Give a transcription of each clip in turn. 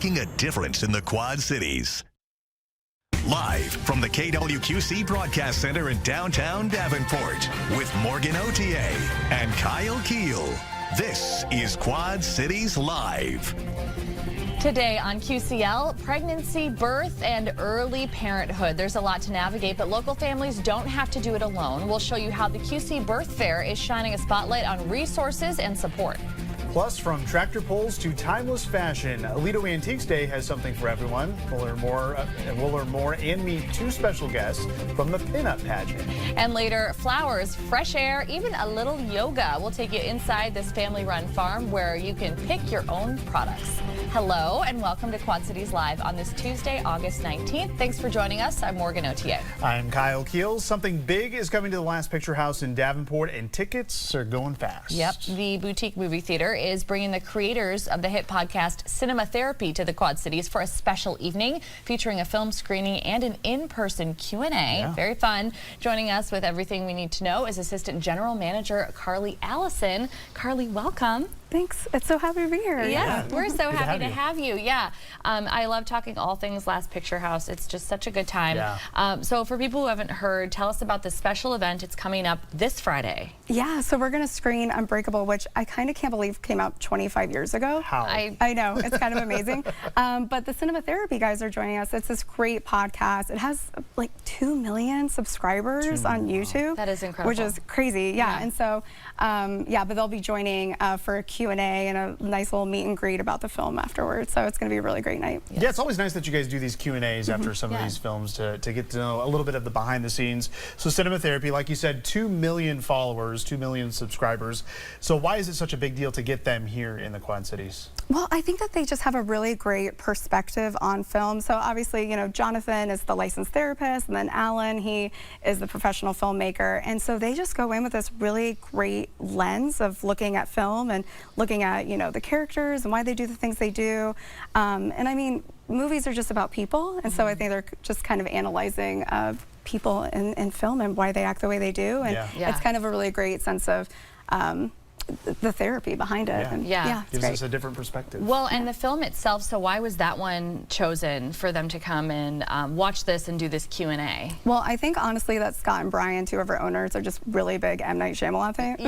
making a difference in the Quad Cities. Live from the KWQC Broadcast Center in downtown Davenport with Morgan Otier and Kyle Keel. This is Quad Cities Live. Today on QCL, pregnancy, birth, and early parenthood. There's a lot to navigate, but local families don't have to do it alone. We'll show you how the QC Birth Fair is shining a spotlight on resources and support. Plus, from tractor pulls to timeless fashion, Aledo Antiques Day has something for everyone. We'll learn more and meet two special guests from the Pinup Pageant. And later, flowers, fresh air, even a little yoga. We'll take you inside this family-run farm where you can pick your own products. Hello and welcome to Quad Cities Live on this Tuesday, August 19th. Thanks for joining us. I'm Morgan Otier. I'm Kyle Keel. Something big is coming to the Last Picture House in Davenport, and tickets are going fast. Yep, the Boutique Movie Theater is bringing the creators of the hit podcast Cinema Therapy to the Quad Cities for a special evening featuring a film screening and an in-person Q&A. Yeah. Very fun. Joining us with everything we need to know is Assistant General Manager Carly Allison. Carly, welcome. Thanks. It's so happy to be here. Yeah, we're so happy to have have you. Yeah, I love talking all things Last Picture House. It's just such a good time. Yeah. So for people who haven't heard, tell us about this special event. It's coming up this Friday. Yeah, so we're going to screen Unbreakable, which I kind of can't believe came out 25 years ago. How? I know, it's kind of amazing. But the Cinema Therapy guys are joining us. It's this great podcast. It has like 2 million subscribers on YouTube. That is incredible. Which is crazy, yeah. And so, but they'll be joining for a Q&A and a nice little meet and greet about the film afterwards. So it's going to be a really great night. Yeah, it's always nice that you guys do these Q&As after some of these films to get to know a little bit of the behind the scenes. So Cinema Therapy, like you said, 2 million followers, 2 million subscribers. So why is it such a big deal to get them here in the Quad Cities? Well, I think that they just have a really great perspective on film. So obviously, you know, Jonathan is the licensed therapist, and then Alan, he is the professional filmmaker. And so they just go in with this really great lens of looking at film and looking at, you know, the characters and why they do the things they do. And I mean, movies are just about people. And so I think they're just kind of analyzing people in film and why they act the way they do. And it's kind of a really great sense of the therapy behind it. And it's gives great. us a different perspective. Well, and the film itself, so why was that one chosen for them to come and watch this and do this Q&A? Well, I think honestly that Scott and Brian, two of our owners, are just really big M. Night Shyamalan fans.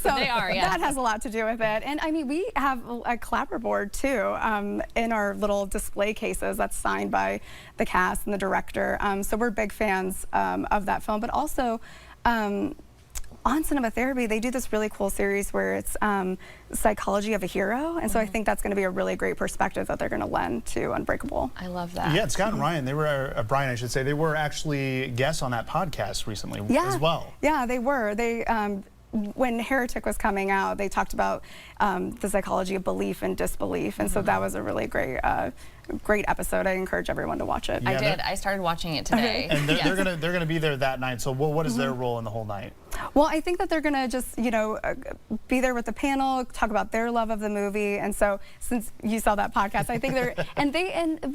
So they are, that has a lot to do with it. And I mean, we have a clapperboard too in our little display cases that's signed by the cast and the director. So we're big fans of that film, but also on Cinema Therapy, they do this really cool series where it's psychology of a hero. And so I think that's going to be a really great perspective that they're going to lend to Unbreakable. I love that. Yeah, and Scott and Ryan, they were, Brian, I should say, they were actually guests on that podcast recently as well. Yeah, they were. They when Heretic was coming out, they talked about the psychology of belief and disbelief. And so that was a really great episode. I encourage everyone to watch it. I did. I started watching it today. And they're gonna be there that night. So what is their role in the whole night? Well, I think that they're gonna just, you know, be there with the panel, talk about their love of the movie. And so since you saw that podcast, I think they're and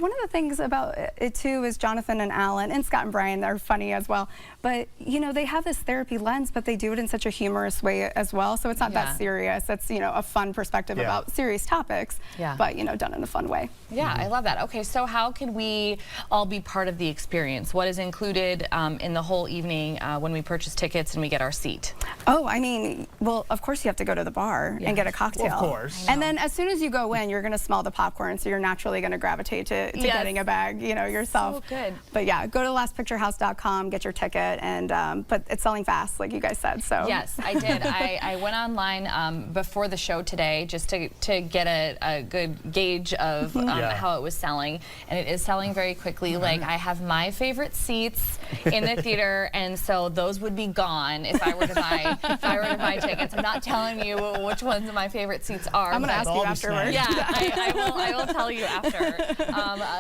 one of the things about it too is Jonathan and Alan and Scott and Brian, they're funny as well. But you know, they have this therapy lens, but they do it in such a humorous way as well. So it's not that serious. It's, you know, a fun perspective about serious topics, but you know, done in a fun way. Yeah, I love that. Okay, so how can we all be part of the experience? What is included in the whole evening when we purchase tickets and we get our seat? Oh, I mean, well, of course you have to go to the bar and get a cocktail. Well, of course. And then as soon as you go in, you're going to smell the popcorn, so you're naturally going to gravitate to getting a bag, you know, yourself. So good. But yeah, go to lastpicturehouse.com, get your ticket, and but it's selling fast, like you guys said. So yes, I did. I went online before the show today just to get a good gauge of how it was selling, and it is selling very quickly. Like, I have my favorite seats in the theater, and so those would be gone if I were to buy tickets. I'm not telling you which ones my favorite seats are. I'm gonna ask you afterwards. Yeah, I will tell you after.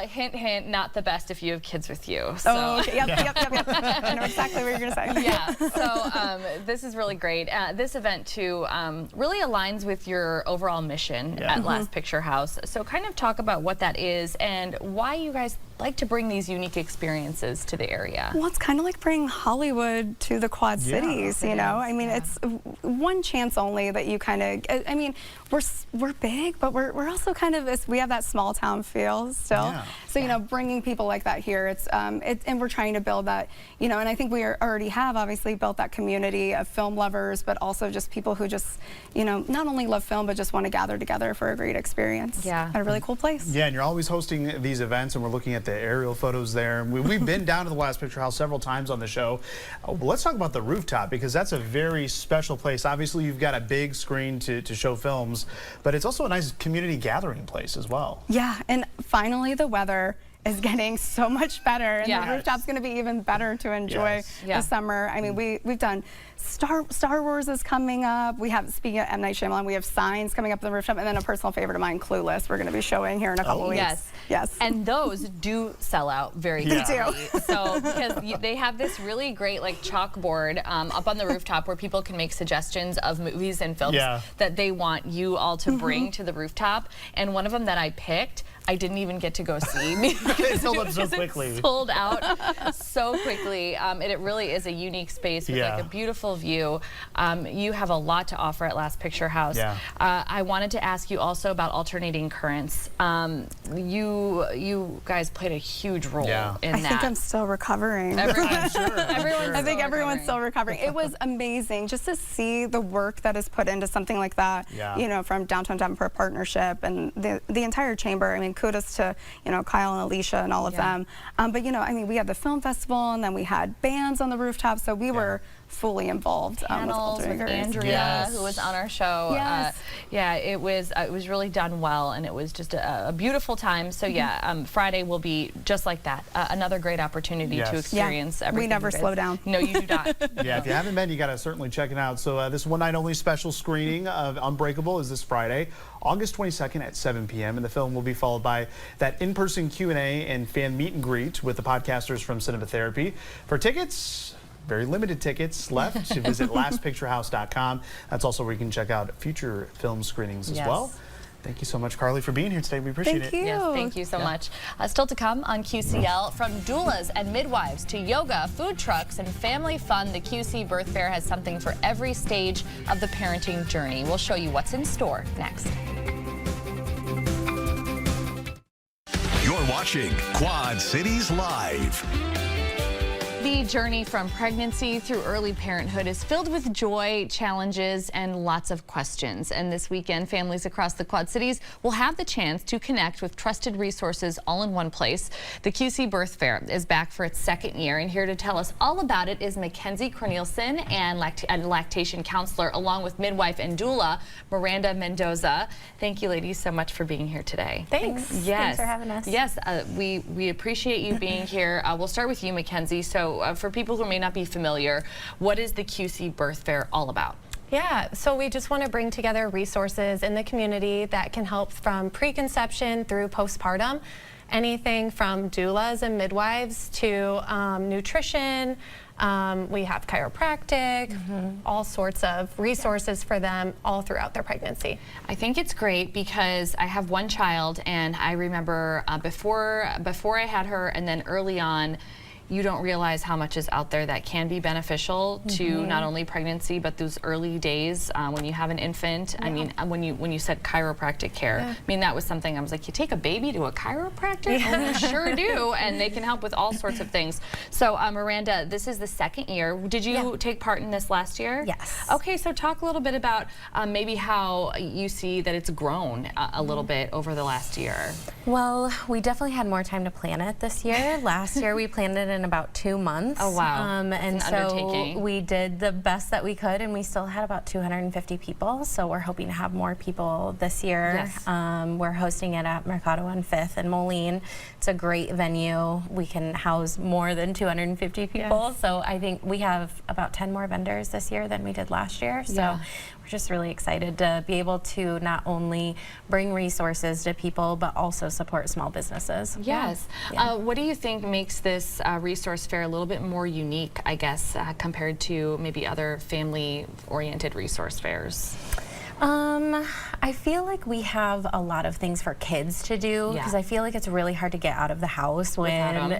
Hint, hint, not the best if you have kids with you. So. Oh, okay. Yep. I know exactly what you're gonna say. Yeah. So this is really great. This event too really aligns with your overall mission at Last Picture House. So kind of talk about what that is and why you guys like to bring these unique experiences to the area? Well, it's kind of like bringing Hollywood to the Quad Cities, you know? I mean, it's one chance only that you kind of, I mean, we're big, but we're also kind of, we have that small town feel still. So, you know, bringing people like that here, and we're trying to build that, you know, and I think we already have obviously built that community of film lovers, but also just people who just, you know, not only love film, but just want to gather together for a great experience. At a really cool place. Yeah, and you're always hosting these events, and we're looking at the aerial photos there. We've been down to the Last Picture House several times on the show. Let's talk about the rooftop, because that's a very special place. Obviously, you've got a big screen to show films, but it's also a nice community gathering place as well. Yeah, and finally the weather is getting so much better, and the rooftop's going to be even better to enjoy this summer. I mean, we've done Star Wars is coming up. We have, speaking of M. Night Shyamalan, we have Signs coming up on the rooftop, and then a personal favorite of mine, Clueless, we're going to be showing here in a couple weeks. Yes. And those do sell out very quickly. So because they have this really great like chalkboard up on the rooftop where people can make suggestions of movies and films that they want you all to bring to the rooftop. And one of them that I picked, I didn't even get to go see because it sold up so quickly. It sold out so quickly. And it really is a unique space with like a beautiful view. You have a lot to offer at Last Picture House. I wanted to ask you also about alternating currents. You guys played a huge role in that. I think I'm still recovering. I think everyone's still recovering. It was amazing just to see the work that is put into something like that. You know, from Downtown Davenport Partnership and the entire chamber. I mean, kudos to, you know, Kyle and Alicia and all of them. But, you know, I mean, we had the film festival, and then we had bands on the rooftop, so we were fully involved. Panels with Andrea, who was on our show. Yeah, it was really done well, and it was just a beautiful time. So Friday will be just like that. Another great opportunity to experience everything. We never slow down. No, you do not. If you haven't been, you got to certainly check it out. So this one night only special screening of Unbreakable is this Friday, August 22nd at 7 p.m. and the film will be followed by that in-person Q&A and fan meet and greet with the podcasters from Cinema Therapy. For tickets, very limited tickets left, to visit lastpicturehouse.com. That's also where you can check out future film screenings as well. Thank you so much, Carly, for being here today. We appreciate it. Yes, thank you so much. Still to come on QCL, from doulas and midwives to yoga, food trucks, and family fun, the QC Birth Fair has something for every stage of the parenting journey. We'll show you what's in store next. You're watching Quad Cities Live. The journey from pregnancy through early parenthood is filled with joy, challenges, and lots of questions. And this weekend, families across the Quad Cities will have the chance to connect with trusted resources all in one place. The QC Birth Fair is back for its second year, and here to tell us all about it is Mackenzie Cornelison, and lactation counselor, along with midwife and doula Miranda Mendoza. Thank you, ladies, so much for being here today. Thanks. Thanks for having us. Yes, we appreciate you being here. We'll start with you, Mackenzie. So for people who may not be familiar, what is the QC Birth Fair all about? Yeah, so we just want to bring together resources in the community that can help from preconception through postpartum. Anything from doulas and midwives to nutrition. We have chiropractic, all sorts of resources for them all throughout their pregnancy. I think it's great because I have one child, and I remember before I had her, and then early on, you don't realize how much is out there that can be beneficial to not only pregnancy but those early days when you have an infant. I mean, when you said chiropractic care, I mean, that was something I was like, you take a baby to a chiropractor? Oh, you sure do, and they can help with all sorts of things. So Miranda, this is the second year. Did you take part in this last year? Yes. Okay, so talk a little bit about maybe how you see that it's grown a little bit over the last year. Well, we definitely had more time to plan it this year. Last year we planned it in about 2 months. Oh, wow. And so we did the best that we could, and we still had about 250 people. So we're hoping to have more people this year. We're hosting it at Mercado on 5th in Moline. It's a great venue. We can house more than 250 people. So I think we have about 10 more vendors this year than we did last year. So we're just really excited to be able to not only bring resources to people, but also support small businesses. Yes. What do you think makes this resource fair a little bit more unique, I guess, compared to maybe other family-oriented resource fairs? I feel like we have a lot of things for kids to do because I feel like it's really hard to get out of the house when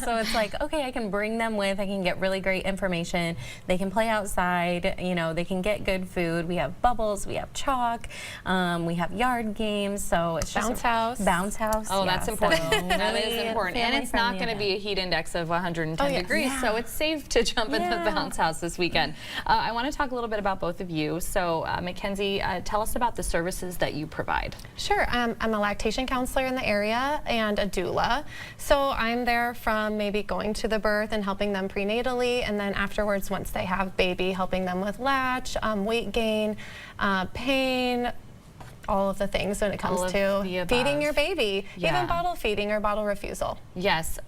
so it's like, okay, I can bring them with, I can get really great information, they can play outside, you know, they can get good food. We have bubbles, we have chalk, we have yard games, so it's just bounce house. Oh, that's important. So that is important, and it's not going to be a heat index of 110 degrees, so it's safe to jump in the bounce house this weekend. I want to talk a little bit about both of you. So Mackenzie, tell us about the services that you provide. Sure. I'm a lactation counselor in the area and a doula. So I'm there from maybe going to the birth and helping them prenatally, and then afterwards, once they have baby, helping them with latch, weight gain, pain, all of the things when it comes to feeding your baby, even bottle feeding or bottle refusal. Yes,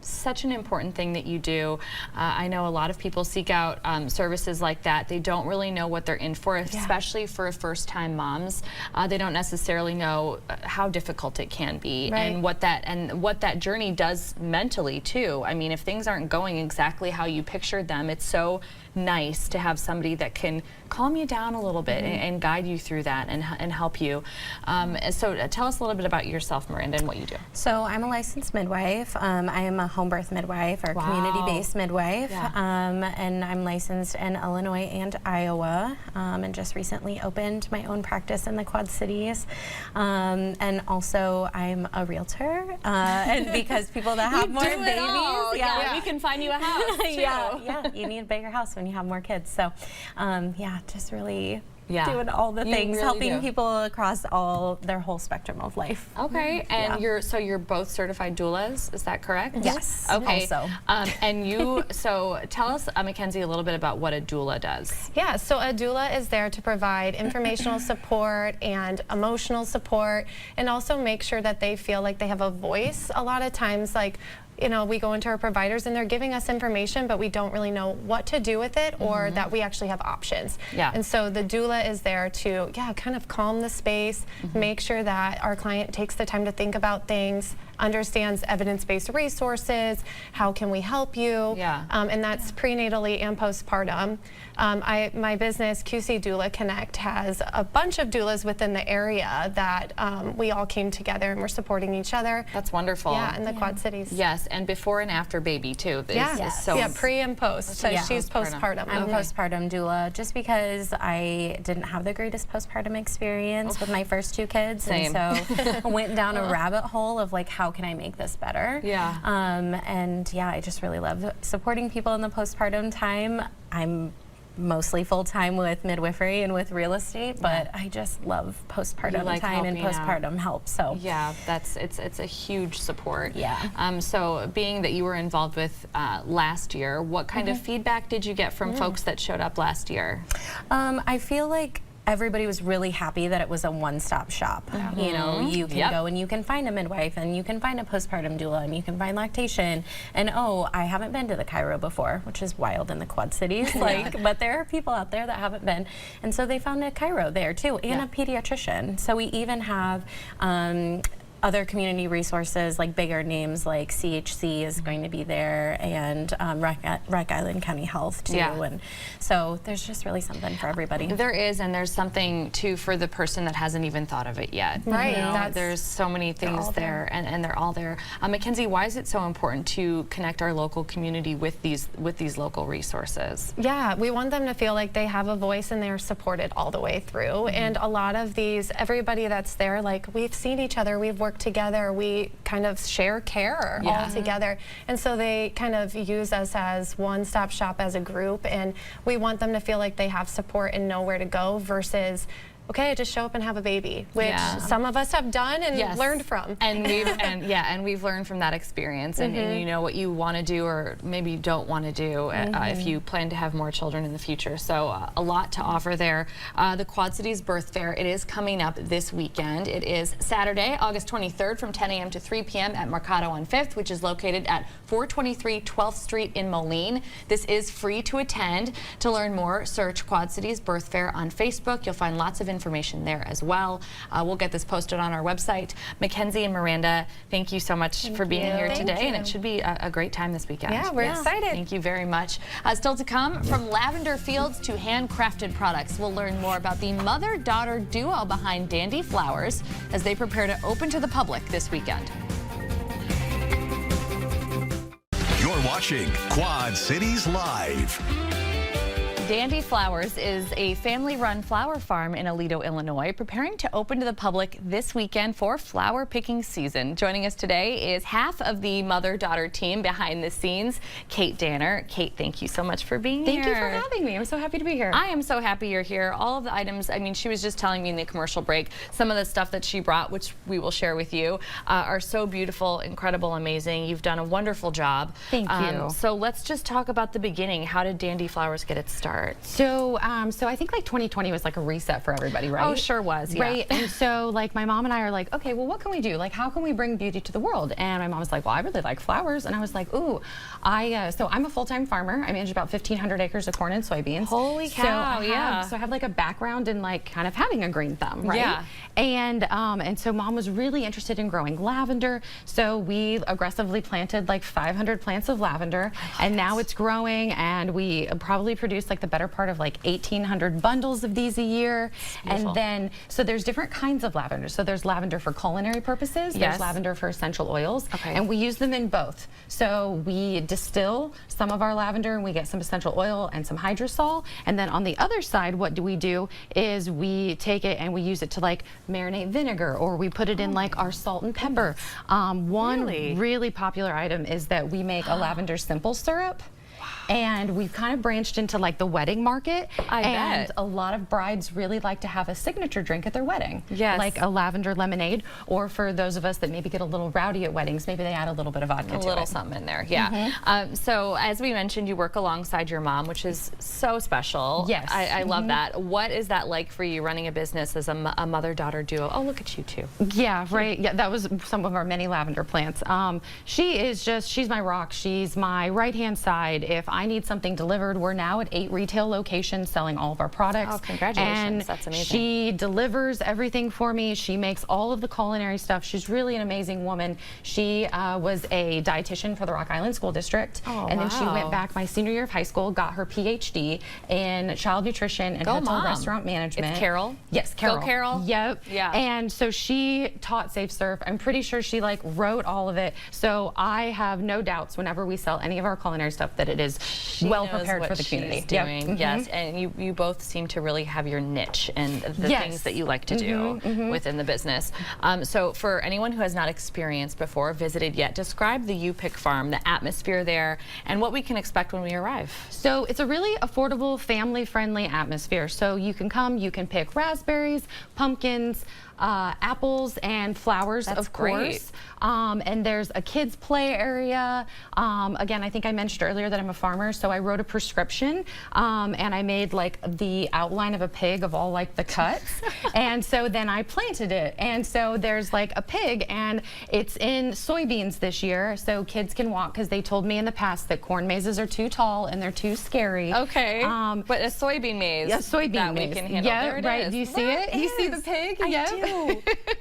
such an important thing that you do. I know a lot of people seek out services like that. They don't really know what they're in for, especially for first-time moms. They don't necessarily know how difficult it can be and what that journey does mentally too. I mean, if things aren't going exactly how you pictured them, it's so nice to have somebody that can calm you down a little bit and guide you through that and help you. So tell us a little bit about yourself, Miranda, and what you do. So I'm a licensed midwife. I am a home birth midwife or community-based midwife, and I'm licensed in Illinois and Iowa, and just recently opened my own practice in the Quad Cities. And also I'm a realtor, and because people that have more babies, we can find you a house too. You need a bigger house when you have more kids. So just really doing all the things, really helping people across their whole spectrum of life. Okay, and you're both certified doulas, is that correct? Yes. Okay. Also. And you, so tell us, Mackenzie, a little bit about what a doula does. Yeah, so a doula is there to provide informational support and emotional support, and also make sure that they feel like they have a voice. A lot of times, like, you know, we go into our providers and they're giving us information, but we don't really know what to do with it or that we actually have options. And so the doula is there to, kind of calm the space, make sure that our client takes the time to think about things, understands evidence-based resources, how can we help you, and that's prenatally and postpartum. My business, QC Doula Connect, has a bunch of doulas within the area that we all came together and we're supporting each other. That's wonderful. Yeah, in the Quad Cities. Yes, and before and after baby too. Pre and post. So she's postpartum. I'm postpartum doula, just because I didn't have the greatest postpartum experience with my first two kids, and so I went down a rabbit hole of like, how can I make this better? I just really love supporting people in the postpartum time. I'm mostly full-time with midwifery and with real estate, but I just love postpartum time and postpartum help. So it's a huge support. So being that you were involved with last year, what kind of feedback did you get from folks that showed up last year? I feel like everybody was really happy that it was a one-stop shop. You know, you can go and you can find a midwife, and you can find a postpartum doula, and you can find lactation. And I haven't been to the Chiro before, which is wild in the Quad Cities. But there are people out there that haven't been, and so they found a Chiro there too, and a pediatrician. So we even have other community resources, like bigger names like CHC is going to be there, and Rock Island County Health too. And so there's just really something for everybody. There is, and there's something too for the person that hasn't even thought of it yet. Right. You know, there's so many things there, and they're all there. Mackenzie, why is it so important to connect our local community with these local resources? Yeah, we want them to feel like they have a voice and they're supported all the way through. And a lot of everybody that's there, like, we've seen each other, we've worked together, we kind of share care all together, and so they kind of use us as one-stop shop as a group, and we want them to feel like they have support and know where to go versus, okay, just show up and have a baby, which some of us have done and learned from. And we've learned from that experience, and you know what you want to do or maybe don't want to do if you plan to have more children in the future. So a lot to offer there. The Quad Cities Birth Fair, it is coming up this weekend. It is Saturday, August 23rd from 10 a.m. to 3 p.m. at Mercado on 5th, which is located at 423 12th Street in Moline. This is free to attend. To learn more, search Quad Cities Birth Fair on Facebook. You'll find lots of information information there as well. We'll get this posted on our website. Mackenzie and Miranda, thank you so much for being here today, and it should be a great time this weekend. Yeah, we're excited. Thank you very much. Still to come, from lavender fields to handcrafted products, we'll learn more about the mother-daughter duo behind Dandy Flowers as they prepare to open to the public this weekend. You're watching Quad Cities Live. Dandy Flowers is a family-run flower farm in Aledo, Illinois, preparing to open to the public this weekend for flower picking season. Joining us today is half of the mother-daughter team behind the scenes, Kate Danner. Kate, thank you so much for being here. Thank you for having me. I'm so happy to be here. I am so happy you're here. All of the items, I mean, she was just telling me in the commercial break, some of the stuff that she brought, which we will share with you, are so beautiful, incredible, amazing. You've done a wonderful job. Thank you. So let's just talk about the beginning. How did Dandy Flowers get its start? So I think like 2020 was like a reset for everybody, right? Oh, sure was, yeah. Right, and so like my mom and I are like, okay, well, what can we do? Like, how can we bring beauty to the world? And my mom was like, well, I really like flowers. And I was like, ooh, so I'm a full-time farmer. I manage about 1,500 acres of corn and soybeans. Holy cow, yeah. So I have like a background in like kind of having a green thumb, right? Yeah. And so mom was really interested in growing lavender. So we aggressively planted like 500 plants of lavender, and now it's growing, and we probably produce like the better part of like 1,800 bundles of these a year. And then, so there's different kinds of lavender. So there's lavender for culinary purposes, there's lavender for essential oils, and we use them in both. So we distill some of our lavender and we get some essential oil and some hydrosol. And then on the other side, what do we do is we take it and we use it to like marinate vinegar, or we put it in like our salt and pepper. One really popular item is that we make a lavender simple syrup. And we've kind of branched into like the wedding market. I bet. A lot of brides really like to have a signature drink at their wedding. Yes. Like a lavender lemonade, or for those of us that maybe get a little rowdy at weddings, maybe they add a little bit of vodka to it. A little something in there, yeah. So as we mentioned, you work alongside your mom, which is so special. Yes. I love that. What is that like for you, running a business as a mother-daughter duo? Oh, look at you two. Yeah, right. Yeah, that was some of our many lavender plants. She's my rock. She's my right-hand side. If I need something delivered, we're now at 8 retail locations selling all of our products. Oh, congratulations. And that's amazing. She delivers everything for me. She makes all of the culinary stuff. She's really an amazing woman. She was a dietitian for the Rock Island School District. Oh, and then she went back my senior year of high school, got her PhD in child nutrition and hotel restaurant management. It's Carol? Yes, Carol. Go Carol? Yep. Yeah. And so she taught Safe Surf. I'm pretty sure she like wrote all of it. So I have no doubts whenever we sell any of our culinary stuff that it is well prepared for the community. Doing. Yes, and you both seem to really have your niche and the things that you like to do within the business. So for anyone who has not experienced before, visited yet, describe the You Pick Farm, the atmosphere there, and what we can expect when we arrive. So it's a really affordable, family-friendly atmosphere. So you can come, you can pick raspberries, pumpkins, apples, and flowers, of course. And there's a kids play area. Again, I think I mentioned earlier that I'm a farmer, so I wrote a prescription and I made like the outline of a pig of all like the cuts. And so then I planted it. And so there's like a pig, and it's in soybeans this year, so kids can walk, because they told me in the past that corn mazes are too tall and they're too scary. Okay. But a soybean maze. Yeah, soybean that maze. we can handle. Yeah, there it right. is. Do you see it? Do you see the pig? I do.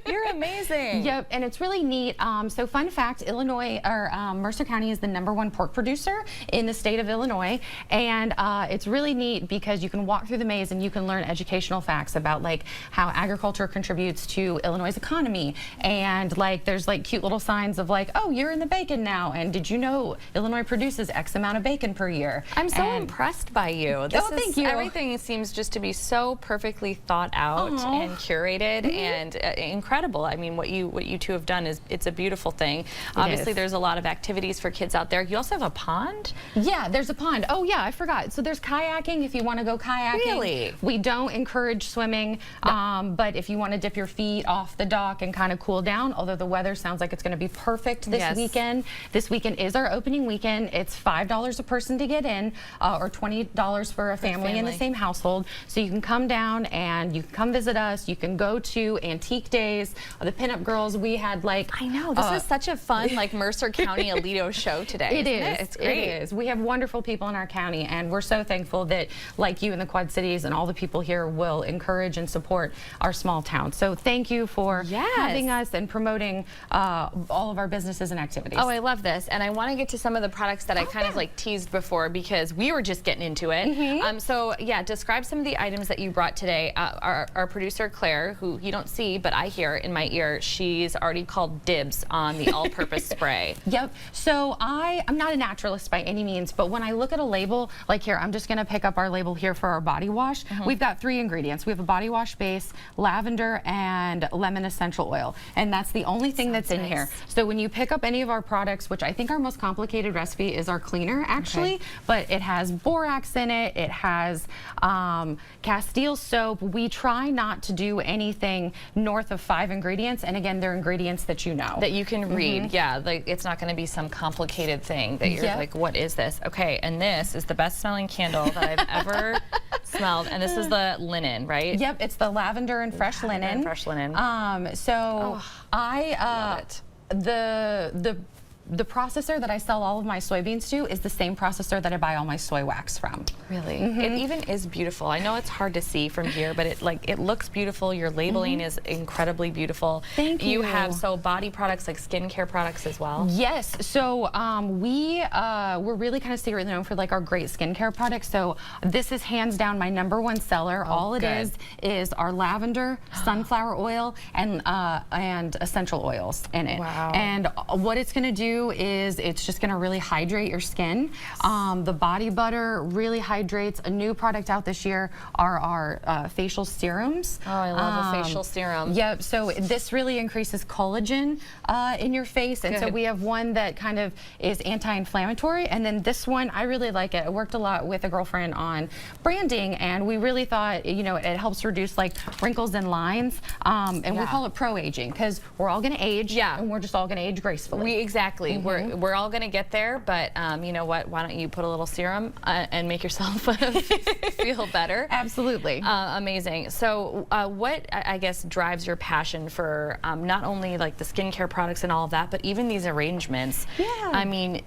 You're amazing. Yep, and it's really neat. So fun fact, Illinois, or Mercer County is the #1 pork producer in the state of Illinois. And it's really neat because you can walk through the maze and you can learn educational facts about like how agriculture contributes to Illinois' economy. And like there's like cute little signs of like, oh, you're in the bacon now. And did you know Illinois produces X amount of bacon per year? I'm so impressed by you. Thank you. Everything seems just to be so perfectly thought out and curated and incredible. I mean, what you two have done it's a beautiful thing. Obviously, there's a lot of activities for kids out there. You also have a pond? Yeah, there's a pond. Oh yeah, I forgot. So there's kayaking if you want to go kayaking. Really? We don't encourage swimming, but if you want to dip your feet off the dock and kind of cool down, although the weather sounds like it's going to be perfect this weekend. This weekend is our opening weekend. It's $5 a person to get in, or $20 for a family in the same household. So you can come down and you can come visit us. You can go to antique days, the pinup girls. We had like I know this is such a fun like Mercer County Aledo show today. It is. It's great. It is. We have wonderful people in our county, and we're so thankful that, like you in the Quad Cities and all the people here, will encourage and support our small town. So thank you for having us and promoting all of our businesses and activities. Oh, I love this, and I want to get to some of the products that I kind of like teased before because we were just getting into it. So yeah, describe some of the items that you brought today. Our producer Claire, who you don't see but I hear in my ear, she's already called dibs on the all-purpose spray. Yep. So I'm not a naturalist by any means, but when I look at a label, like here, I'm just going to pick up our label here for our body wash. We've got 3 ingredients. We have a body wash base, lavender, and lemon essential oil, and that's the only thing that's in here. So when you pick up any of our products, which I think our most complicated recipe is our cleaner actually, but it has borax in it, it has Castile soap. We try not to do anything north of 5 ingredients, and again, they're ingredients that you know. That you can read, yeah, like it's not going to be some complicated thing that you're like, what is this? Okay, and this is the best smelling candle that I've ever smelled, and this is the linen, right? Yep, it's the lavender and fresh linen. Fresh linen. So I love it. The processor that I sell all of my soybeans to is the same processor that I buy all my soy wax from. Really? It even is beautiful. I know it's hard to see from here, but it looks beautiful. Your labeling is incredibly beautiful. Thank you. You have body products, like skincare products as well? Yes. So we're really kind of secretly known for like our great skincare products. So this is hands down my #1 seller. All it is our lavender, sunflower oil, and essential oils in it. Wow. And what it's going to do is it's just going to really hydrate your skin. The body butter really hydrates. A new product out this year are our facial serums. Oh, I love a facial serum. Yep, so this really increases collagen in your face, and so we have one that kind of is anti-inflammatory, and then this one, I really like it. I worked a lot with a girlfriend on branding, and we really thought, you know, it helps reduce like wrinkles and lines, and we call it pro-aging because we're all going to age, and we're just all going to age gracefully. Exactly. We're all going to get there, but you know what? Why don't you put a little serum and make yourself feel better? Absolutely. Amazing. So what, I guess, drives your passion for not only like the skincare products and all of that, but even these arrangements? Yeah. I mean,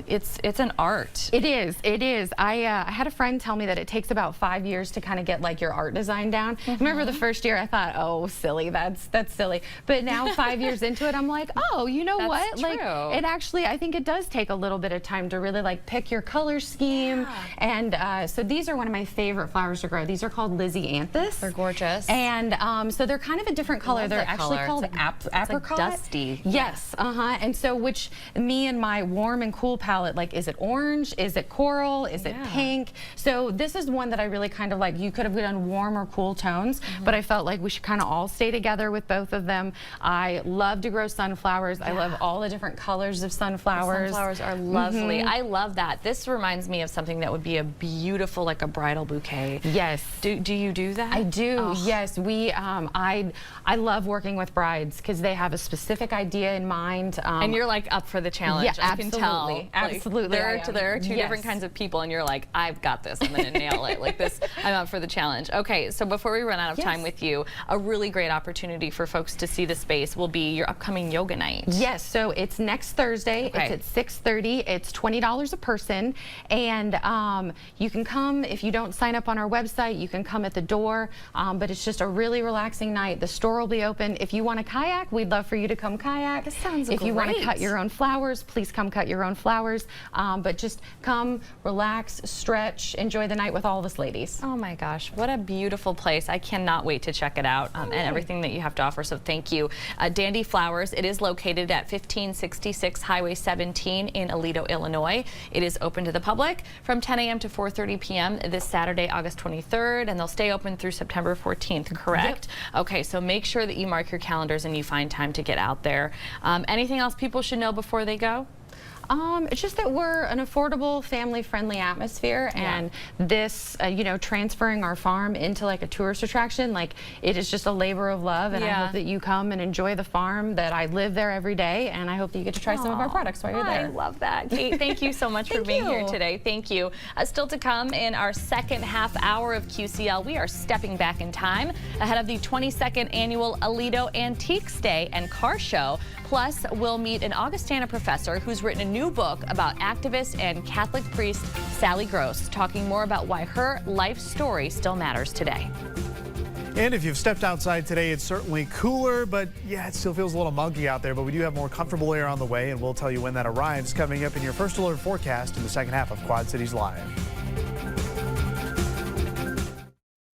it's an art. It is. It is. I had a friend tell me that it takes about 5 years to kind of get like your art design down. I remember the first year I thought, oh, silly, that's silly. But now 5 years into it, I'm like, oh, you know what? True. Like, it actually, I think it does take a little bit of time to really like pick your color scheme. And so these are one of my favorite flowers to grow. These are called Lizzie Anthus. They're gorgeous. And so they're kind of a different color. They're actually called apricot. Like dusty. Yes. And so which me and my warm and cool palette, like, is it orange? Is it coral? Is it pink? So this is one that I really kind of like. You could have done warm or cool tones, but I felt like we should kind of all stay together with both of them. I love to grow sunflowers. I love all the different colors of sunflowers. The sunflowers are lovely. I love that. This reminds me of something that would be a beautiful, like a bridal bouquet. Yes. Do you do that? I do. Yes. We. I love working with brides because they have a specific idea in mind. And you're like up for the challenge. Yeah, I can tell. Like, absolutely. There are two different kinds of people, and you're like, I've got this. I'm gonna nail it. Like this. I'm up for the challenge. Okay. So before we run out of time with you, a really great opportunity for folks to see the space will be your upcoming yoga night. Yes. So it's next Thursday. It's at 6:30. It's $20 a person, and you can come if you don't sign up on our website. You can come at the door, but it's just a really relaxing night. The store will be open. If you want to kayak, we'd love for you to come kayak. This sounds If you want to cut your own flowers, please come cut your own flowers. But just come, relax, stretch, enjoy the night with all of us ladies. Oh my gosh, what a beautiful place. I cannot wait to check it out and everything that you have to offer, so thank you. Dandy Flowers, it is located at 1566 Highway 17 in Aledo, Illinois. It is open to the public from 10 a.m. to 4:30 p.m. this Saturday, August 23rd, and they'll stay open through September 14th, correct? Yep. Okay, so make sure that you mark your calendars and you find time to get out there. Anything else people should know before they go? It's just that we're an affordable, family-friendly atmosphere, and this, you know, transferring our farm into like a tourist attraction, like it is just a labor of love, and I hope that you come and enjoy the farm, that I live there every day, and I hope that you get to try some of our products while you're there. I love that. Kate, thank you so much for being here today. Thank you. Still to come in our second half hour of QCL, we are stepping back in time ahead of the 22nd annual Aledo Antiques Day and Car Show. Plus, we'll meet an Augustana professor who's written a new book about activist and Catholic priest Sally Gross, talking more about why her life story still matters today. And if you've stepped outside today, it's certainly cooler, but yeah, it still feels a little muggy out there, but we do have more comfortable air on the way, and we'll tell you when that arrives coming up in your First Alert forecast in the second half of Quad Cities Live.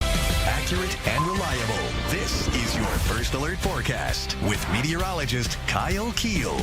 Accurate and reliable. This is your First Alert forecast with meteorologist Kyle Keel.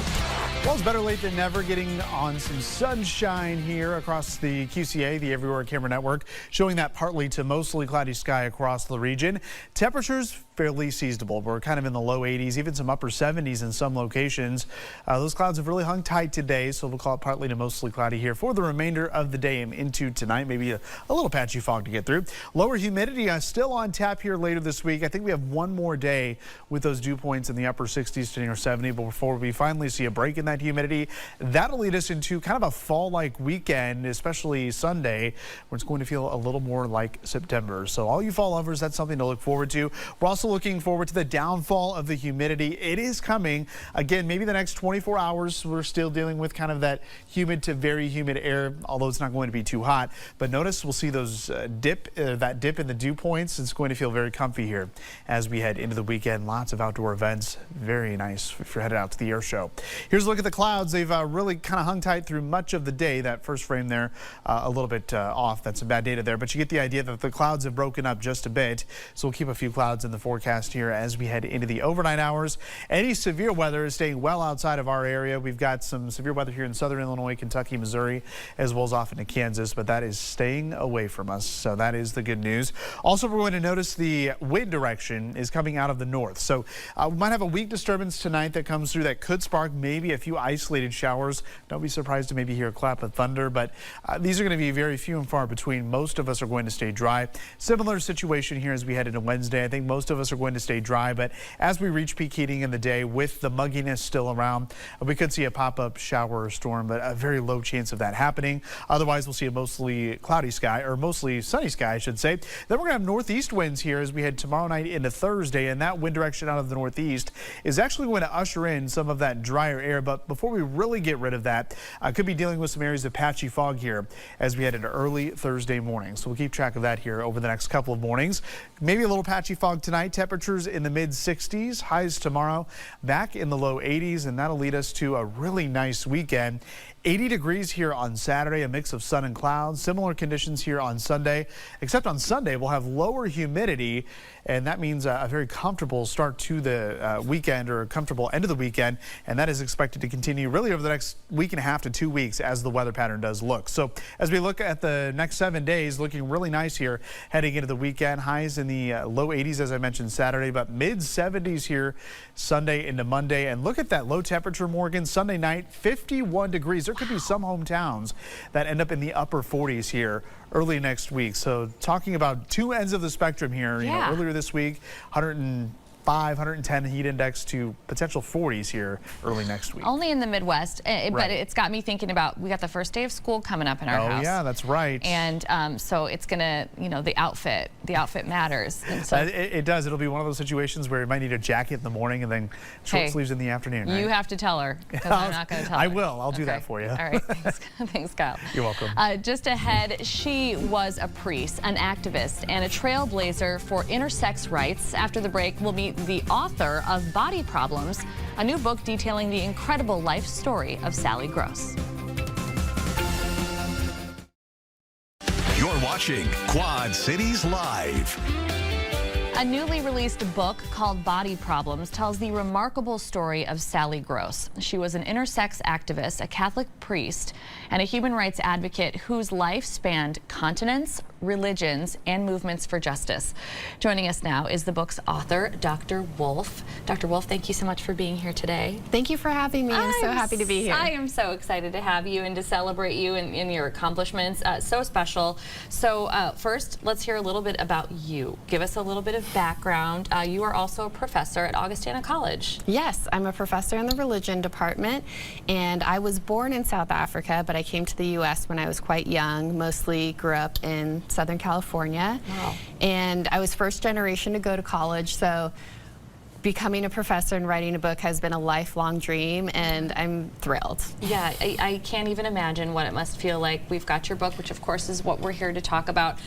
Well, it's better late than never, getting on some sunshine here across the QCA, the Everywhere Camera Network, showing that partly to mostly cloudy sky across the region. Temperatures fairly seasonable. We're kind of in the low 80s, even some upper 70s in some locations. Those clouds have really hung tight today, so we'll call it partly to mostly cloudy here for the remainder of the day and into tonight. Maybe a little patchy fog to get through. Lower humidity still on tap here later this week. I think we have one more day with those dew points in the upper 60s to near 70 before we finally see a break in that humidity. That'll lead us into kind of a fall-like weekend, especially Sunday, where it's going to feel a little more like September. So all you fall lovers, that's something to look forward to. We're also looking forward to the downfall of the humidity. It is coming. Again, maybe the next 24 hours, we're still dealing with kind of that humid to very humid air, although it's not going to be too hot. But notice we'll see those that dip in the dew points. It's going to feel very comfy here as we head into the weekend. Lots of outdoor events. Very nice if you're headed out to the air show. Here's a look at the clouds. They've really kind of hung tight through much of the day. That first frame there, a little bit off. That's some bad data there, but you get the idea that the clouds have broken up just a bit. So we'll keep a few clouds in the forecast here as we head into the overnight hours. Any severe weather is staying well outside of our area. We've got some severe weather here in southern Illinois, Kentucky, Missouri, as well as off into Kansas, but that is staying away from us. So that is the good news. Also, we're going to notice the wind direction is coming out of the north. So we might have a weak disturbance tonight that comes through that could spark maybe a few isolated showers. Don't be surprised to maybe hear a clap of thunder, but these are going to be very few and far between. Most of us are going to stay dry. Similar situation here as we head into Wednesday. I think most of us are going to stay dry, but as we reach peak heating in the day with the mugginess still around, we could see a pop-up shower or storm, but a very low chance of that happening. Otherwise, we'll see a mostly cloudy sky, or mostly sunny sky, I should say. Then we're going to have northeast winds here as we head tomorrow night into Thursday, and that wind direction out of the northeast is actually going to usher in some of that drier air. But before we really get rid of that, I could be dealing with some areas of patchy fog here as we head into early Thursday morning. So we'll keep track of that here over the next couple of mornings. Maybe a little patchy fog tonight. Temperatures in the mid 60s, highs tomorrow back in the low 80s, and that'll lead us to a really nice weekend. 80 degrees here on Saturday, a mix of sun and clouds. Similar conditions here on Sunday, except on Sunday we'll have lower humidity, and that means a very comfortable start to the weekend, or a comfortable end of the weekend, and that is expected to continue really over the next week and a half to 2 weeks as the weather pattern does look. So as we look at the next 7 days, looking really nice here heading into the weekend. Highs in the low 80s as I mentioned Saturday, but mid 70s here Sunday into Monday. And look at that low temperature, Morgan. Sunday night, 51 degrees. There could be some hometowns that end up in the upper 40s here early next week. So talking about two ends of the spectrum here. You know, earlier this week, 110 heat index to potential 40s here early next week. Only in the Midwest, but it's got me thinking about, we got the first day of school coming up in our house. Oh yeah, that's right. And so it's gonna, you know, the outfit matters. And so it does. It'll be one of those situations where you might need a jacket in the morning and then short sleeves in the afternoon. Right? You have to tell her, because I'm not going to tell her. I will. I'll do that for you. All right. Thanks, Kyle. You're welcome. Just ahead, she was a priest, an activist, and a trailblazer for intersex rights. After the break, we'll meet the author of Body Problems, a new book detailing the incredible life story of Sally Gross. You're watching Quad Cities Live. A newly released book called Body Problems tells the remarkable story of Sally Gross. She was an intersex activist, a Catholic priest, and a human rights advocate whose life spanned continents, religions, and movements for justice. Joining us now is the book's author, Dr. Wolf. Dr. Wolf, thank you so much for being here today. Thank you for having me. I'm so happy to be here. I am so excited to have you and to celebrate you and your accomplishments. So special. So first, let's hear a little bit about you. Give us a little bit of background. You are also a professor at Augustana College. Yes, I'm a professor in the religion department, and I was born in South Africa, but I came to the U.S. when I was quite young, mostly grew up in Southern California. Wow. And I was first generation to go to college, so becoming a professor and writing a book has been a lifelong dream, and I'm thrilled. Yeah, I can't even imagine what it must feel like. We've got your book, which of course is what we're here to talk about,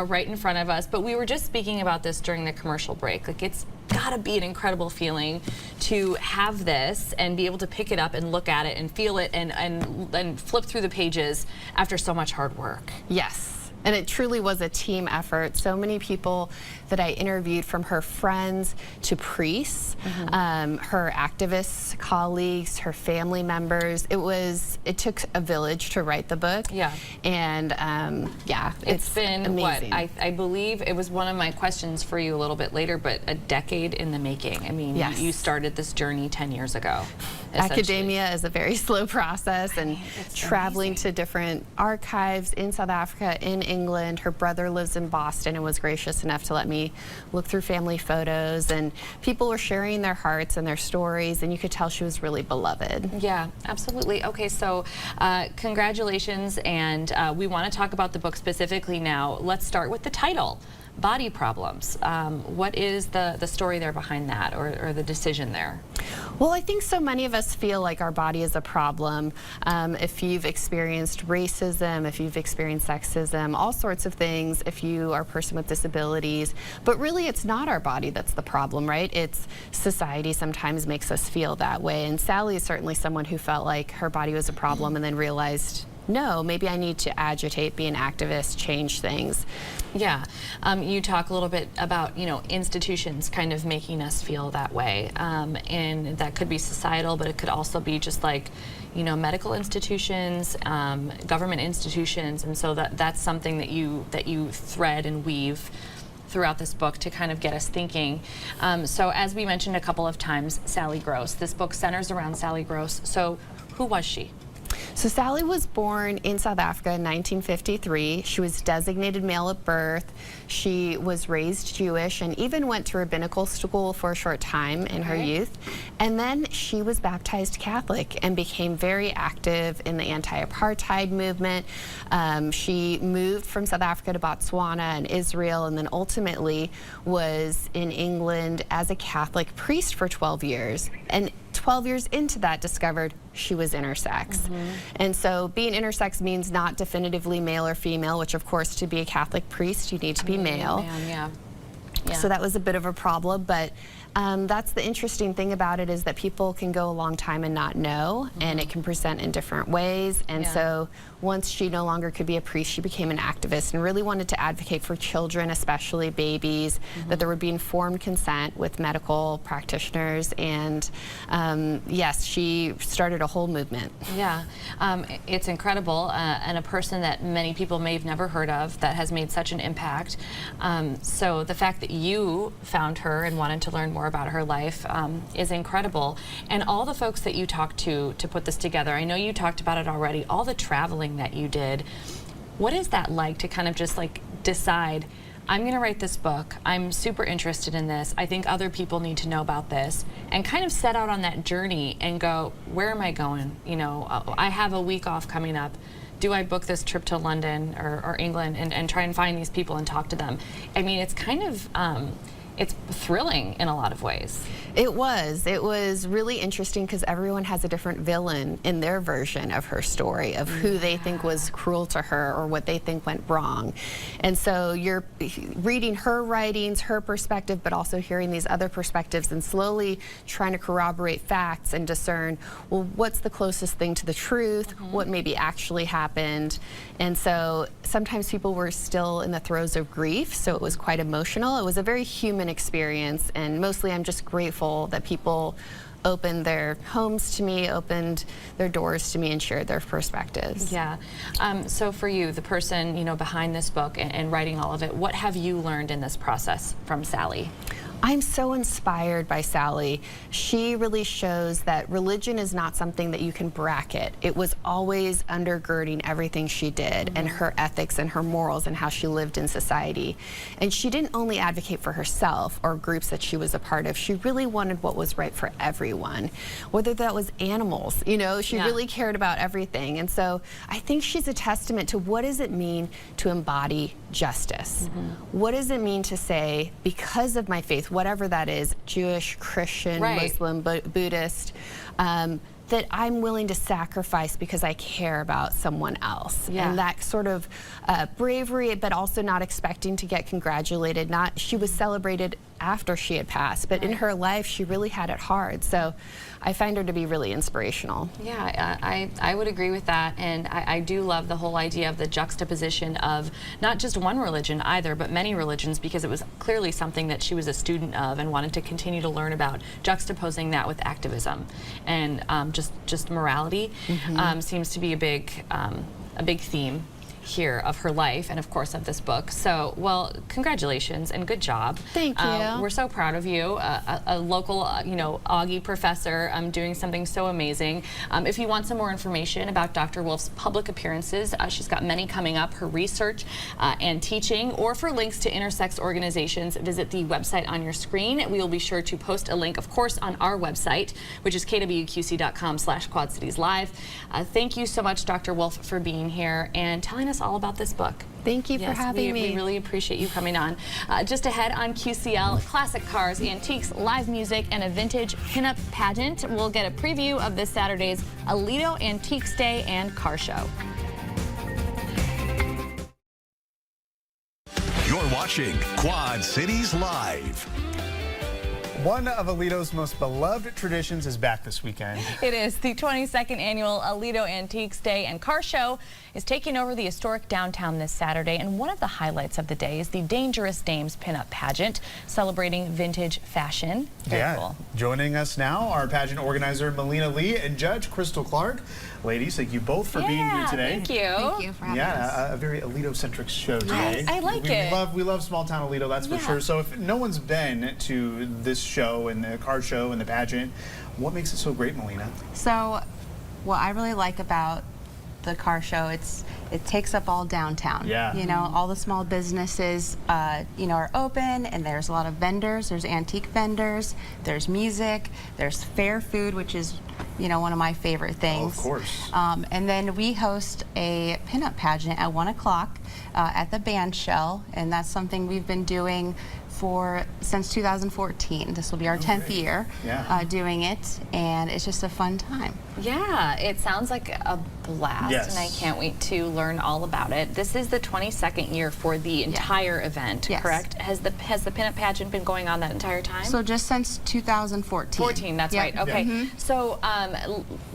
right in front of us. But we were just speaking about this during the commercial break. Like, it's gotta be an incredible feeling to have this and be able to pick it up and look at it and feel it and flip through the pages after so much hard work. Yes. And it truly was a team effort. So many people that I interviewed, from her friends to priests, her activists, colleagues, her family members. It took a village to write the book. Yeah. And yeah, it's been amazing. What I believe it was one of my questions for you a little bit later, but a decade in the making. I mean, yes. You started this journey 10 years ago. Academia is a very slow process, and it's traveling amazing. to different archives in South Africa, in England. Her brother lives in Boston and was gracious enough to let me look through family photos, and people were sharing their hearts and their stories, and you could tell she was really beloved. Yeah, absolutely. Okay, so congratulations, and we want to talk about the book specifically now. Let's start with the title, Body Problems. What is the story there behind that, or the decision there? Well, I think so many of us feel like our body is a problem. If you've experienced racism, if you've experienced sexism, all sorts of things, if you are a person with disabilities. But really, it's not our body that's the problem, right? It's society sometimes makes us feel that way. And Sally is certainly someone who felt like her body was a problem and then realized, no, maybe I need to agitate, be an activist, change things. Yeah, you talk a little bit about, institutions kind of making us feel that way, and that could be societal, but it could also be just like, medical institutions, government institutions, and so that's something that you thread and weave throughout this book to kind of get us thinking. So as we mentioned a couple of times, Sally Gross. This book centers around Sally Gross. So who was she? So Sally was born in South Africa in 1953. She was designated male at birth. She was raised Jewish and even went to rabbinical school for a short time in her youth. And then she was baptized Catholic and became very active in the anti-apartheid movement. She moved from South Africa to Botswana and Israel, and then ultimately was in England as a Catholic priest for 12 years. And 12 years into that, discovered she was intersex. And so being intersex means not definitively male or female, which of course to be a Catholic priest you need to be male. Yeah. So that was a bit of a problem, but that's the interesting thing about it, is that people can go a long time and not know, and it can present in different ways. And so once she no longer could be a priest, she became an activist and really wanted to advocate for children, especially babies, that there would be informed consent with medical practitioners. And yes, she started a whole movement. Yeah, it's incredible, and a person that many people may have never heard of that has made such an impact. So the fact that you found her and wanted to learn more about her life is incredible. And all the folks that you talked to put this together, I know you talked about it already, all the traveling that you did. What is that like to kind of just like decide, I'm going to write this book, I'm super interested in this, I think other people need to know about this, and kind of set out on that journey and go, where am I going? I have a week off coming up. Do I book this trip to London or England and try and find these people and talk to them? I mean, it's kind of, it's thrilling in a lot of ways. It was really interesting because everyone has a different villain in their version of her story, of who they think was cruel to her or what they think went wrong. And so you're reading her writings, her perspective, but also hearing these other perspectives and slowly trying to corroborate facts and discern, well, what's the closest thing to the truth, what maybe actually happened. And so sometimes people were still in the throes of grief, so it was quite emotional. It was a very human different experience, and mostly I'm just grateful that people opened their homes to me, opened their doors to me, and shared their perspectives. Yeah. So for you, the person, you know, behind this book and writing all of it, what have you learned in this process from Sally? I'm so inspired by Sally. She really shows that religion is not something that you can bracket. It was always undergirding everything she did, and her ethics and her morals and how she lived in society. And she didn't only advocate for herself or groups that she was a part of. She really wanted what was right for everyone, whether that was animals. You know, she really cared about everything. And so I think she's a testament to what does it mean to embody justice? What does it mean to say, because of my faith, whatever that is, Jewish, Christian, Muslim, Buddhist, that I'm willing to sacrifice because I care about someone else. And that sort of bravery, but also not expecting to get congratulated. She was celebrated after she had passed, but in her life, she really had it hard. So I find her to be really inspirational. Yeah, I would agree with that, and I do love the whole idea of the juxtaposition of not just one religion either, but many religions, because it was clearly something that she was a student of and wanted to continue to learn about, juxtaposing that with activism and just morality seems to be a big theme here of her life and of course of this book. So, well, congratulations and good job. Thank you. We're so proud of you, a local, you know, Augie professor doing something so amazing. If you want some more information about Dr. Wolf's public appearances, she's got many coming up, her research and teaching, or for links to intersex organizations, visit the website on your screen. We will be sure to post a link, of course, on our website, which is kwqc.com/QuadCitiesLive. Thank you so much, Dr. Wolf, for being here and telling us all about this book. Thank you for having me. We really appreciate you coming on. Just ahead on QCL, classic cars, antiques, live music, and a vintage pinup pageant. We'll get a preview of this Saturday's Aledo Antiques Day and Car Show. You're watching Quad Cities Live. One of Aledo's most beloved traditions is back this weekend. It is. The 22nd annual Aledo Antiques Day and Car Show is taking over the historic downtown this Saturday, and one of the highlights of the day is the Dangerous Dames pinup pageant celebrating vintage fashion. Very cool. Joining us now, our pageant organizer Melina Lee and Judge Crystal Clark. Ladies, thank you both for being here today. Thank you. Thank you for having us. A very Aledo-centric show today. I like it. We love small town Aledo, that's for sure. So if no one's been to this show and the car show and the pageant, what makes it so great, Melina? So what I really like about the car show, it takes up all downtown. Yeah. You know, all the small businesses, you know, are open, and there's a lot of vendors. There's antique vendors, there's music, there's fair food, which is, you know, one of my favorite things. Oh, of course. And then we host a pinup pageant at 1 o'clock at the Band Shell, and that's something we've been doing since 2014. This will be our 10th year doing it, and it's just a fun time. Yeah, it sounds like a blast, and I can't wait to learn all about it. This is the 22nd year for the entire event, correct? Has the pinup pageant been going on that entire time? So just since 2014. 14, that's right. Okay. So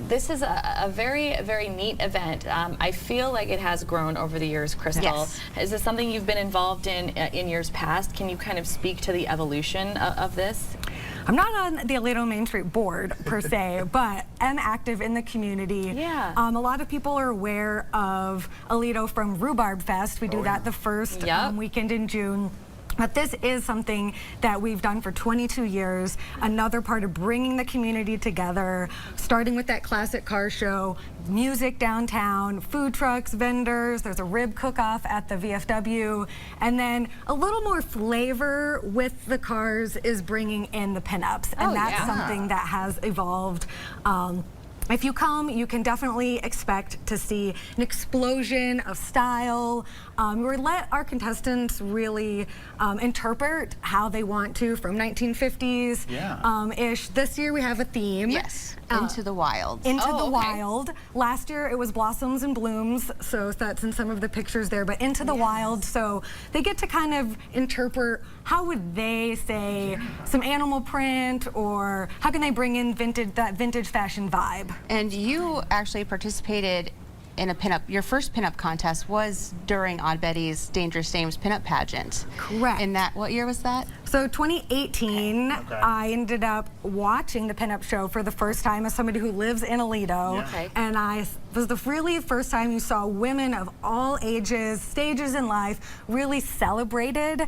this is a very, very neat event. I feel like it has grown over the years, Crystal. Yes. Is this something you've been involved in years past? Can you kind of speak to the evolution of this? I'm not on the Aledo Main Street board per se, but am active in the community. Yeah. A lot of people are aware of Aledo from Rhubarb Fest. We do that the first weekend in June. But this is something that we've done for 22 years, another part of bringing the community together, starting with that classic car show, music downtown, food trucks, vendors, there's a rib cook-off at the VFW, and then a little more flavor with the cars is bringing in the pinups, and that's something that has evolved. If you come, you can definitely expect to see an explosion of style. We let our contestants really interpret how they want to from 1950s ish. This year we have a theme. Yes, Into the Wild. Into the Wild. Last year it was Blossoms and Blooms, so that's in some of the pictures there, but Into the Wild, so they get to kind of interpret how would they say some animal print, or how can they bring in that vintage fashion vibe. And you actually participated in a pinup. Your first pinup contest was during Odd Betty's Dangerous Dames pinup pageant. Correct. And what year was that? So 2018, I ended up watching the pinup show for the first time as somebody who lives in Aledo. And I was the really first time you saw women of all ages, stages in life, really celebrated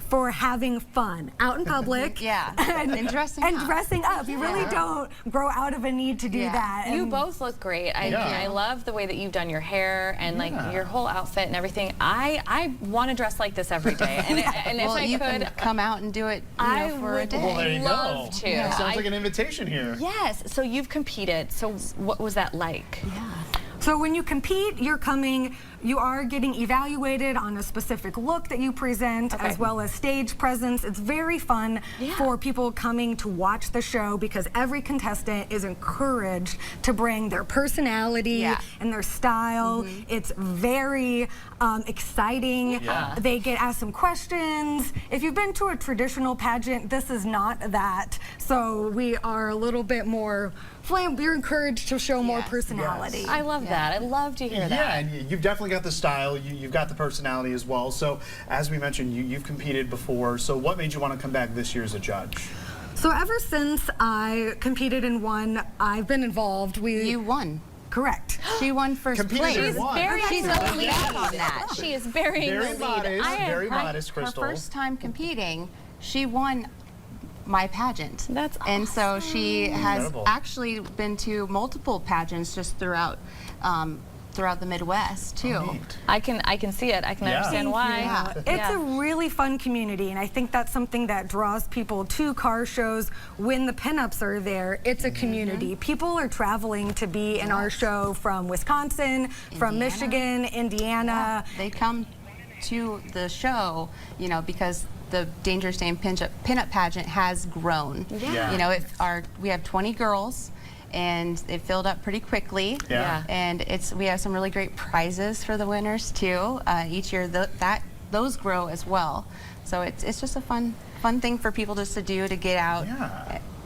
for having fun out in public. And dressing up. You really don't grow out of a need to do that. You both look great. I love the way that you've done your hair and like your whole outfit and everything. I want to dress like this every day. And if I could come out and do it for a day. Well, there you love go. to. Sounds like an invitation here. Yes. So you've competed. So what was that like? So when you compete, you are getting evaluated on a specific look that you present, as well as stage presence. It's very fun for people coming to watch the show because every contestant is encouraged to bring their personality and their style. It's very exciting. They get asked some questions. If you've been to a traditional pageant, this is not that. So we are a little bit more you're encouraged to show more personality. I love that. I love to hear that. Yeah, and you've definitely got the style. You've got the personality as well. So as we mentioned, you've competed before. So what made you want to come back this year as a judge? So ever since I competed and won, I've been involved. You won. Correct. She won first place. She's burying the lead on that. She is burying the lead. Very modest, Crystal. Her first time competing, she won my pageant. That's awesome. And so she has actually been to multiple pageants just throughout the Midwest too. I can see it. I can understand why. It's a really fun community, and I think that's something that draws people to car shows when the pinups are there. It's a community. People are traveling to be in our show from Wisconsin, from Michigan, Indiana. They come to the show, because the Dangerous Dame pinup pageant has grown. We have 20 girls, and it filled up pretty quickly. And we have some really great prizes for the winners too. Each year those grow as well. So it's just a fun thing for people just to do, to get out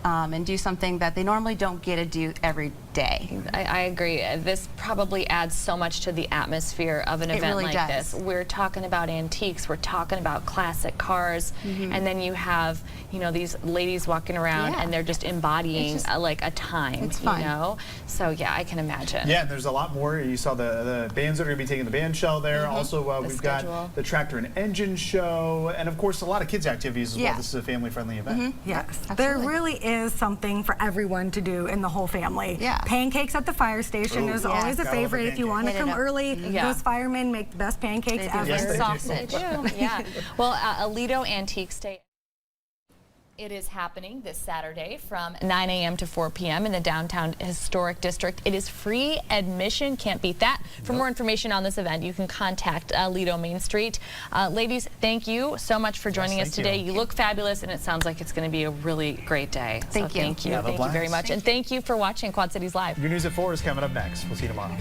and do something that they normally don't get to do every day. I agree. This probably adds so much to the atmosphere of an event like this. We're talking about antiques, we're talking about classic cars, and then you have, these ladies walking around and they're just embodying like a time, it's fun. So yeah, I can imagine. Yeah, and there's a lot more. You saw the bands that are going to be taking the band shell there. Also, we've got the tractor and engine show, and of course a lot of kids activities as well. This is a family-friendly event. Yes, there really is something for everyone to do in the whole family. Pancakes at the fire station is always a favorite. If you want to come early, those firemen make the best pancakes ever. Yes, sausage. Well, Aledo Antiques Day. It is happening this Saturday from 9 a.m. to 4 p.m. in the Downtown Historic District. It is free admission. Can't beat that. For more information on this event, you can contact Aledo Main Street. Ladies, thank you so much for joining us today. You look fabulous, and it sounds like it's going to be a really great day. Thank you. Thank you. Thank you very much. And thank you for watching Quad Cities Live. Your news at 4 is coming up next. We'll see you tomorrow.